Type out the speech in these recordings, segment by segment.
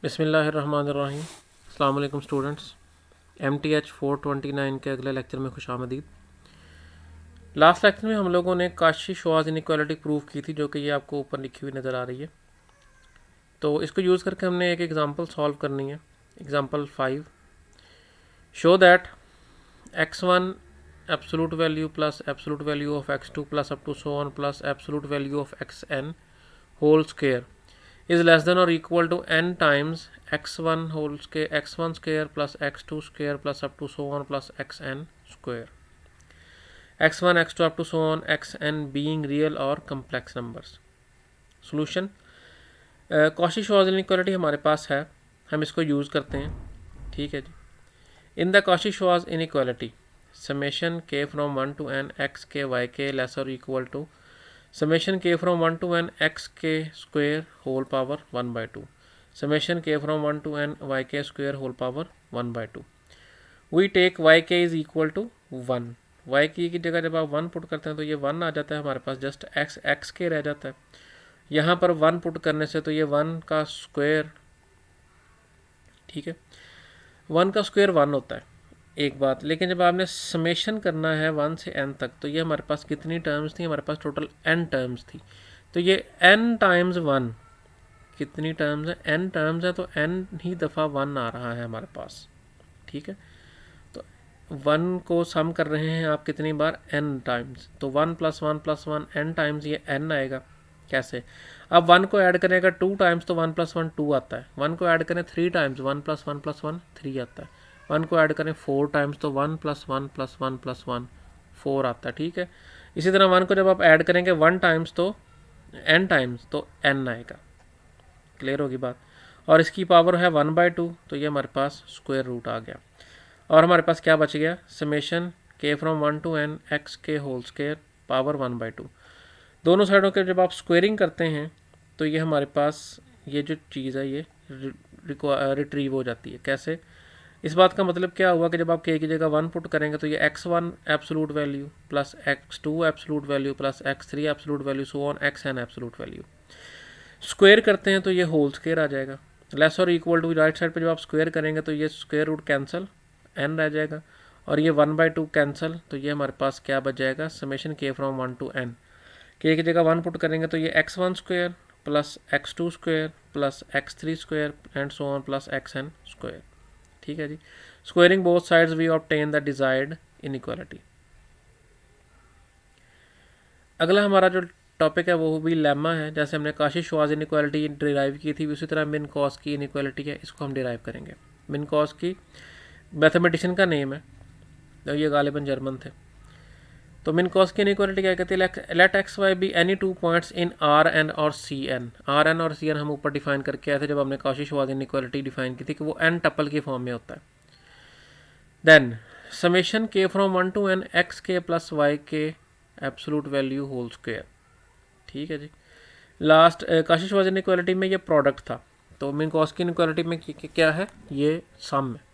बिस्मिल्लाहिर्रहमानिर्रहीम। अस्सलाम वालेकुम स्टूडेंट्स। MTH 429 के अगले लेक्चर में खुशामदीद। लास्ट लेक्चर में हम लोगों ने काशी-श्वार्ज़ इनइक्वालिटी प्रूव की थी, जो कि ये आपको ऊपर लिखी हुई नज़र आ रही है। तो इसको यूज़ करके हमने एक एग्जांपल सॉल्व करनी है। Example 5, show that x1 absolute value plus absolute value of x2 plus up to so on plus absolute value of xn whole square is less than or equal to n times x1 whole square x1 square plus x2 square plus up to so on plus xn square, x1 x2 up to so on xn being real or complex numbers. Solution, Cauchy-Schwarz inequality हमारे पास है, हम इसको use करते हैं। ठीक है जी। In the Cauchy-Schwarz inequality summation k from 1 to n x k y k less or equal to summation k from 1 to n x k square whole power 1 by 2, summation k from 1 to n y k square whole power 1 by 2. We take y k is equal to 1. y k की जगह जब आप 1 put करते हैं तो ये 1 आ जाता है हमारे पास, जस्ट x k रह जाता है। यहाँ पर 1 पुट करने से तो ये 1 का स्क्वायर, ठीक है, 1 का स्क्वायर 1 होता है, एक बात। लेकिन जब आपने समेशन करना है 1 से n तक, तो ये हमारे पास कितनी टर्म्स थी? हमारे पास टोटल n टर्म्स थी। तो ये n टाइम्स 1, कितनी टर्म्स है? n टर्म्स है, तो n ही दफ़ा 1 आ रहा है हमारे पास। ठीक है, तो 1 को सम कर रहे हैं आप कितनी बार? n times. तो 1 + 1 + 1 n टाइम्स ये n आएगा। कैसे? अब 1 को ऐड करेगा 2 टाइम्स तो 1 + 1 2 आता है। 1 को ऐड करें 3 टाइम्स, 1 + 1 + 1 3 आता है। 1 को ऐड करें 4 टाइम्स तो 1 + 1 + 1 + 1 4 आता है। ठीक है, इसी तरह 1 को जब आप ऐड करेंगे 1 टाइम्स तो n टाइम्स तो n आएगा। क्लियर होगी बात? और इसकी पावर है 1/2, तो ये हमारे पास स्क्वायर रूट आ गया। और हमारे पास क्या बच गया? Summation k from 1 to n x k whole square power 1/2। दोनों साइडों के जब आप स्क्वेयरिंग करते हैं तो ये हमारे पास ये जो चीज़ है ये रिट्रीव हो जाती है। कैसे? इस बात का मतलब क्या हुआ कि जब आप k की जगह 1 पुट करेंगे तो ये x1 absolute value plus x2 absolute value plus x3 absolute value so on xn absolute value, square करते हैं तो ये होल स्क्वायर आ जाएगा। लेस और इक्वल टू, राइट साइड पे जब आप स्क्वायर करेंगे तो ये स्क्वायर रूट कैंसिल, n रह जाएगा, और ये 1/2 कैंसिल, तो ये हमारे पास क्या बच जाएगा? Summation k from 1 to n, k की जगह 1 पुट करेंगे तो ये x1 square plus x2 square plus x3 square and so on plus xn square. ठीक है जी। Squaring both sides we obtain the desired inequality. अगला हमारा जो टॉपिक है वो भी लेमा है। जैसे हमने काशी-श्वार्ज़ इनइक्वालिटी डिराइव की थी, उसी तरह मिनकॉस की इनइक्वालिटी है, इसको हम डिराइव करेंगे। मिनकॉस की मैथमेटिशियन का नेम है, तो ये गालिबन जर्मन थे। तो मिनकॉस की इनइक्वालिटी क्या कहती है? Let x y be any 2 points in R N और सी एन। आर एन और सी एन हम ऊपर डिफाइन करके आए थे जब हमने काशी-श्वार्ज़ इनइक्वालिटी डिफाइन की थी कि वो एन टपल की फॉर्म में होता है। Then summation k from 1 to n x k plus y के एब्सोलूट वैल्यू होल स्क्वायर। ठीक है जी। लास्ट काशी-श्वार्ज़ इनइक्वालिटी में ये प्रोडक्ट था, तो मिनकॉस की इनइक्वालिटी में क्या है? ये सम है।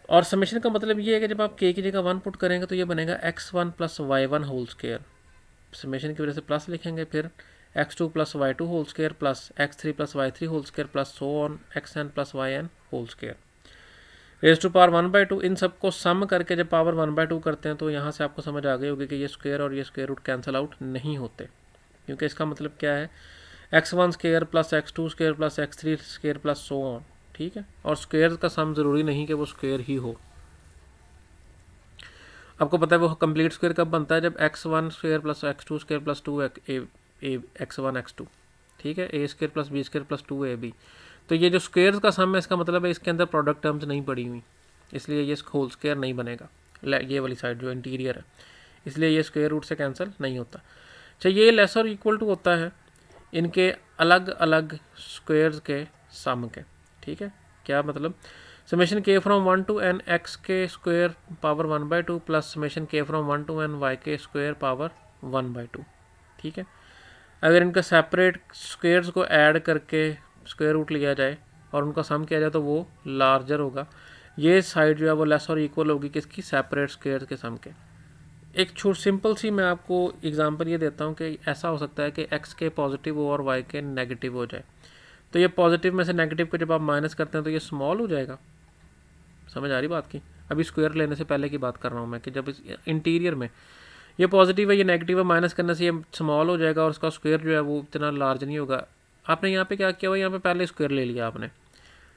और समेशन का मतलब ये है कि जब आप k की जगह 1 पुट करेंगे तो ये बनेगा x1 + y1 whole square, summation की वजह से प्लस लिखेंगे, फिर x2 + y2 whole square plus x3 + y3 whole square plus so on xn + yn whole square raise to power 1/2। इन सबको सम करके जब पावर 1/2 करते हैं तो यहाँ से आपको समझ आ गई होगी कि ये स्क्वायर और ये स्क्वायर रूट कैंसिल आउट नहीं होते, क्योंकि इसका मतलब क्या है? x1 square plus x2 square plus x3 square plus so on. ठीक है, और स्क्वायर का सम ज़रूरी नहीं कि वो स्क्वायर ही हो। आपको पता है वो कंप्लीट स्क्वायर कब बनता है? जब x1 square plus x2 square plus 2 x1 x2, ठीक है, a square plus b square plus 2ab। तो ये जो स्क्वायर्स का सम है, इसका मतलब है इसके अंदर प्रोडक्ट टर्म्स नहीं पड़ी हुई, इसलिए ये होल स्क्वायर नहीं बनेगा। ये वाली साइड जो इंटीरियर है, इसलिए ये स्क्वायर रूट से कैंसिल नहीं होता। अच्छा, ये लेस और इक्वल टू होता है इनके अलग अलग स्क्वायर्स के सम के। ठीक है, क्या मतलब? Summation k from 1 to n x के square power 1/2 plus summation k from 1 to n y के स्क्वायर पावर 1/2। ठीक है, अगर इनका सेपरेट स्क्वायर्स को ऐड करके स्क्वायर रूट लिया जाए और उनका सम किया जाए तो वो लार्जर होगा। ये साइड जो है वो लेस और इक्वल होगी किसकी? सेपरेट स्क्वायर्स के सम के। एक छोटी सिंपल सी मैं आपको एग्जांपल ये देता हूँ कि ऐसा हो सकता है कि x के पॉजिटिव हो और y के नेगेटिव हो जाए। तो तो ये पॉजिटिव में से नेगेटिव को जब आप माइनस करते हैं तो ये स्मॉल हो जाएगा। समझ आ रही बात की? अभी स्क्वायर लेने से पहले की बात कर रहा हूँ मैं कि जब इस इंटीरियर में ये पॉजिटिव है ये नेगेटिव है, माइनस करने से ये स्मॉल हो जाएगा और उसका स्क्वायर जो है वो इतना लार्ज नहीं होगा। आपने यहाँ पे क्या किया हुआ, यहाँ पे पहले स्क्वायर ले लिया आपने,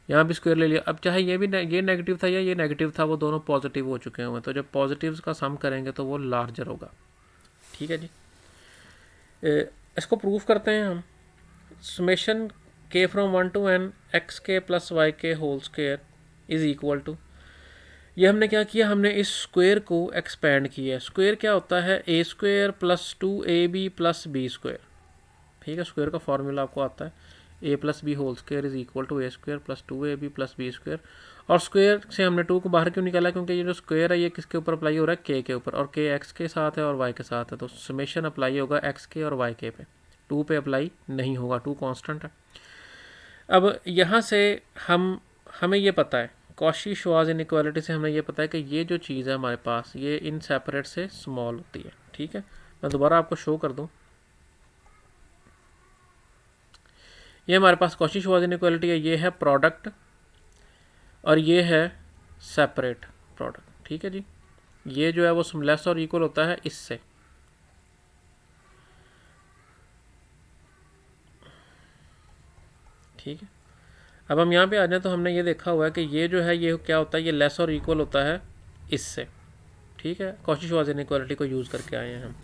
यहाँ भी स्क्वायर ले लिया। अब चाहे ये भी ये नेगेटिव था या ये नेगेटिव था, वो दोनों पॉजिटिव हो चुके हुए, तो जब पॉजिटिव्स का सम करेंगे तो वो लार्जर होगा। ठीक है जी, इसको प्रूफ करते हैं हम। Summation k from 1 to n x k plus y k whole square is equal to, ये हमने क्या किया, हमने इस स्क्वायर को एक्सपेंड किया। स्क्वायर क्या होता है, ए square plus 2ab plus B square. ठीक है, स्क्वायर का फॉर्मूला आपको आता है, A plus B whole square is equal to A square plus 2ab plus B square. और स्क्वायर से हमने 2 को बाहर क्यों निकाला, क्योंकि ये जो स्क्वायर है ये किसके ऊपर अप्लाई हो रहा है, के ऊपर, और के एक्स के साथ है और वाई के साथ है, तो समेशन अप्लाई होगा एक्स के और वाई के पे, 2 पे अप्लाई नहीं होगा, 2 कांस्टेंट है। अब यहाँ से हमें ये पता है, कॉची-श्वार्ट्ज इनइक्वालिटी से हमें ये पता है कि ये जो चीज़ है हमारे पास ये इन सेपरेट से स्मॉल होती है। ठीक है, मैं दोबारा आपको शो कर दूँ, ये हमारे पास कॉची-श्वार्ट्ज इनइक्वालिटी है, ये है प्रोडक्ट और ये है सेपरेट प्रोडक्ट। ठीक है जी, ये जो है वो लेस और इक्वल होता है इससे। ठीक है, अब हम यहाँ पे आ जाए तो हमने ये देखा हुआ है कि ये जो है ये क्या होता है, ये लेस और इक्वल होता है इससे। ठीक है, कॉची-श्वार्ट्ज इनइक्वालिटी को यूज़ करके आए हैं हम।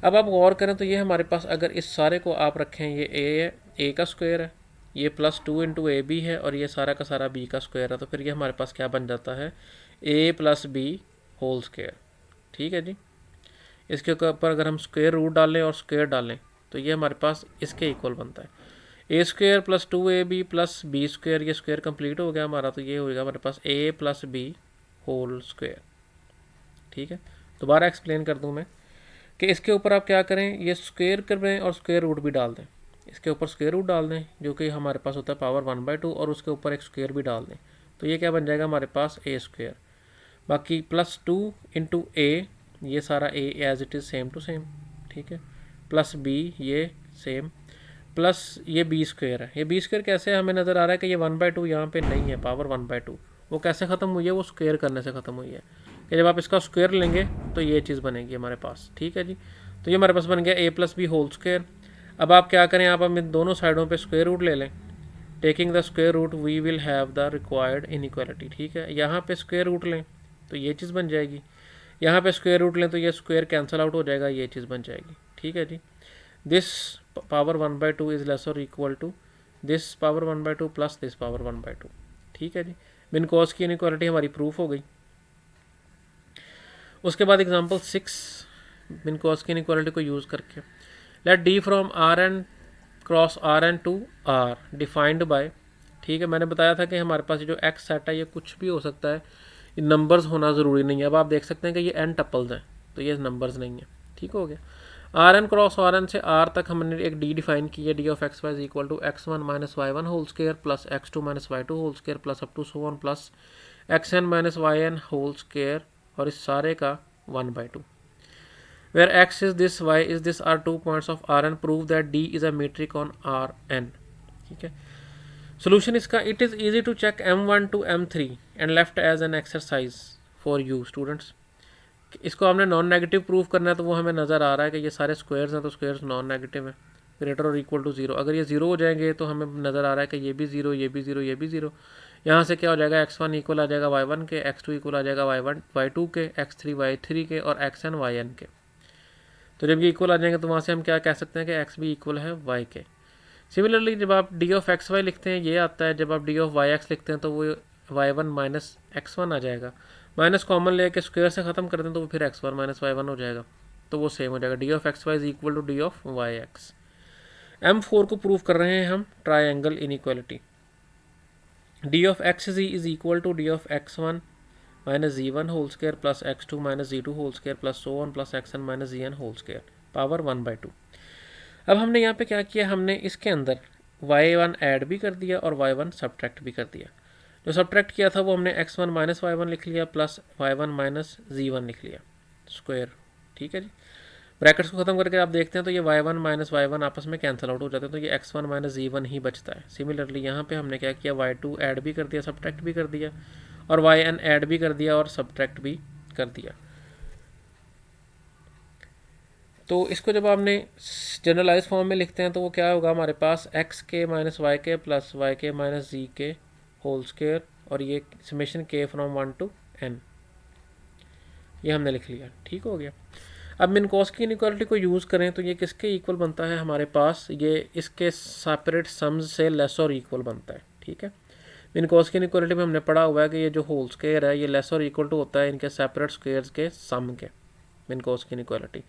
अब आप गौर करें तो ये हमारे पास अगर इस सारे को आप रखें, ये ए है, ए का स्क्वायर है, ये प्लस 2 इंटू ए बी है और ये सारा का सारा बी का स्क्वायर है, तो फिर ये हमारे पास क्या बन जाता है, A plus B whole square. ठीक है जी, इसके ऊपर अगर हम स्क्वायर रूट डालें और स्क्वायर डालें तो ये हमारे पास इसके इक्वल बनता है, ए square plus 2ab plus B square, ये स्क्वायर कंप्लीट हो गया हमारा, तो ये हो गया हमारे पास a plus B whole square. ठीक है, दोबारा एक्सप्लेन कर दूं मैं कि इसके ऊपर आप क्या करें, ये स्क्वायर करें और स्क्वायर रूट भी डाल दें, इसके ऊपर स्क्वायर रूट डाल दें जो कि हमारे पास होता है पावर 1/2 और उसके ऊपर एक स्क्वायर भी डाल दें, तो ये क्या बन जाएगा हमारे पास ए स्क्वायर, बाकी प्लस 2 इंटू ए, ये सारा a as it is same to same. ठीक है, प्लस बी ये सेम, प्लस ये बी स्क्वायर है। ये बी स्क्वायर कैसे हमें नज़र आ रहा है कि ये 1/2 यहाँ पे नहीं है, पावर 1/2 वो कैसे ख़त्म हुई है, वो स्क्वायर करने से ख़त्म हुई है कि जब आप इसका स्क्वायर लेंगे तो ये चीज़ बनेगी हमारे पास। ठीक है जी, तो ये हमारे पास बन गया ए प्लस बी होल स्क्वायर। अब आप क्या करें, आप इन दोनों साइडों पे स्क्वायर रूट ले लें, taking the square root we will have the required inequality. ठीक है, यहाँ पे स्क्वायर रूट लें तो ये चीज़ बन जाएगी, यहाँ पे स्क्वायर रूट लें तो ये स्क्वायर कैंसिल आउट हो जाएगा, ये चीज़ बन जाएगी। ठीक है जी, दिस पावर 1/2 इज लेस और equal to this power 1/2 plus this power 1/2। ठीक है जी, मिनकॉस की इनइक्वालिटी हमारी प्रूफ हो गई। उसके बाद एग्जांपल 6, मिनकॉस की इनइक्वालिटी को यूज़ करके, let d from R N cross R N to R defined by. ठीक है, मैंने बताया था कि हमारे पास जो एक्स सेट है ये कुछ भी हो सकता है, ये नंबर्स होना ज़रूरी नहीं है। अब आप देख सकते हैं कि ये एन टपल्स हैं तो ये नंबर्स नहीं है। ठीक हो गया, R N cross R N से आर तक हमने एक डी डिफाइन की है, d of x y is equal to x1 minus y1 whole square plus x2 minus y2 whole square plus up to so on plus xn minus yn whole square, और इस सारे का 1/2 where x is this, y is this are 2 points of Rn, prove that D is a metric on Rn। ठीक है, solution इसका, it is easy to check m1 to m3 and left as an exercise for you students. इसको हमने non negative prove करना है तो वो हमें नज़र आ रहा है कि ये सारे स्क्वायर्स हैं तो स्क्वायर्स नॉन नेगेटिव है, ग्रेटर और इक्वल टू 0। अगर ये 0 हो जाएंगे तो हमें नज़र आ रहा है कि ये भी 0, ये भी 0, ये भी 0। यहाँ से क्या हो जाएगा, x1 इक्वल आ जाएगा y1 के, x2 इक्वल आ जाएगा y2 के, x3 y3 के और xn yn के। तो जब ये इक्वल आ जाएंगे तो वहाँ से हम क्या कह सकते हैं कि x भी इक्वल है y के। सिमिलरली जब आप डी ऑफ एक्स वाई लिखते हैं ये आता है, जब आप डी ऑफ वाई एक्स लिखते हैं तो वो y1 माइनस x1 आ जाएगा, माइनस कॉमन लेके स्क्वायर से ख़त्म कर दें तो वो फिर x1 माइनस y1 हो जाएगा, तो वो सेम हो जाएगा, d of x y is equal to d of y x. M4 को प्रूव कर रहे हैं हम, triangle inequality, d of x is equal to d of x1 minus z1 whole square plus x2 minus z2 whole square plus so on plus xn minus zn whole square power 1/2। अब हमने यहाँ पे क्या किया, हमने इसके अंदर y1 add भी कर दिया और y1 सब्ट्रैक्ट भी कर दिया। जो सब्ट्रैक्ट किया था वो हमने x1 माइनस y1 लिख लिया प्लस y1 माइनस z1 लिख लिया स्क्वायर। ठीक है जी, ब्रैकेट्स को खत्म करके आप देखते हैं तो ये y1 माइनस y1 आपस में कैंसिल आउट हो जाते हैं, तो ये x1 माइनस z1 ही बचता है। सिमिलरली यहाँ पे हमने क्या किया, y2 ऐड भी कर दिया, सब्ट्रैक्ट भी कर दिया, और yn ऐड भी कर दिया और सब्ट्रैक्ट भी कर दिया। तो इसको जब आपने जनरलाइज फॉर्म में लिखते हैं तो वो क्या होगा, हमारे पास एक्स के माइनस वाई के प्लस वाई के माइनस जी के होल स्क्वायर, और ये summation k from 1 to n, ये हमने लिख लिया। ठीक हो गया। अब मिनकोस्की इनइक्वालिटी को यूज़ करें तो ये किसके इक्वल बनता है हमारे पास, ये इसके सेपरेट सम्स से लेस और इक्वल बनता है। ठीक है, मिनकोस्की इनइक्वालिटी में हमने पढ़ा हुआ है कि ये जो होल स्क्वायर है ये लेस और इक्वल टू होता है इनके सेपरेट स्क्वायर्स के सम के, मिनकोस्की इनइक्वालिटी।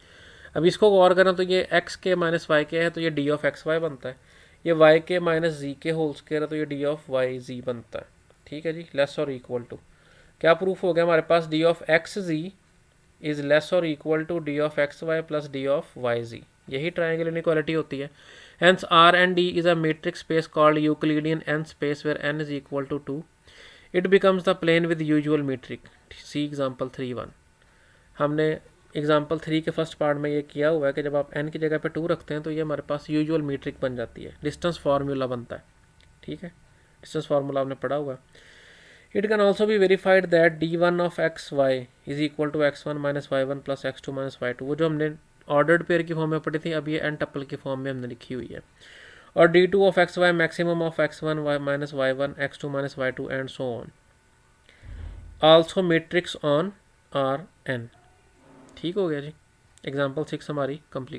अब इसको गौर करें तो ये एक्स के माइनस वाई के है तो ये डी ऑफ एक्स वाई बनता है, ये वाई के माइनस जी के होल स्क्वायर है तो ये डी ऑफ वाई जी बनता है। ठीक है जी, लेस और इक्वल टू, क्या प्रूफ हो गया हमारे पास, d of x z is less और equal to d of x y plus d of y z, यही ट्रायंगल इनइक्वालिटी होती है। Hence R and d is a metric space called Euclidean n space where n is equal to 2, it becomes the plane with usual metric. See example 3.1। हमने example 3 के first part में ये किया हुआ है कि जब आप n की जगह पे 2 रखते हैं तो ये हमारे पास यूजुअल मीट्रिक बन जाती है, डिस्टेंस फार्मूला बनता है। ठीक है, डिस्टेंस फार्मूला आपने पढ़ा हुआ। It can also be verified that d1 of x y is equal to x1 minus y1 plus x2 minus y2, वो जो हमने ऑर्डर्ड पेयर की फॉर्म में पढ़ी थी, अब ये n टपल की फॉर्म में हमने लिखी हुई है। और d2 of x y maximum of x1 minus y1 x2 minus y2 and so on, also matrix on R N. ठीक हो गया जी, एग्जाम्पल 6 हमारी कंप्लीट।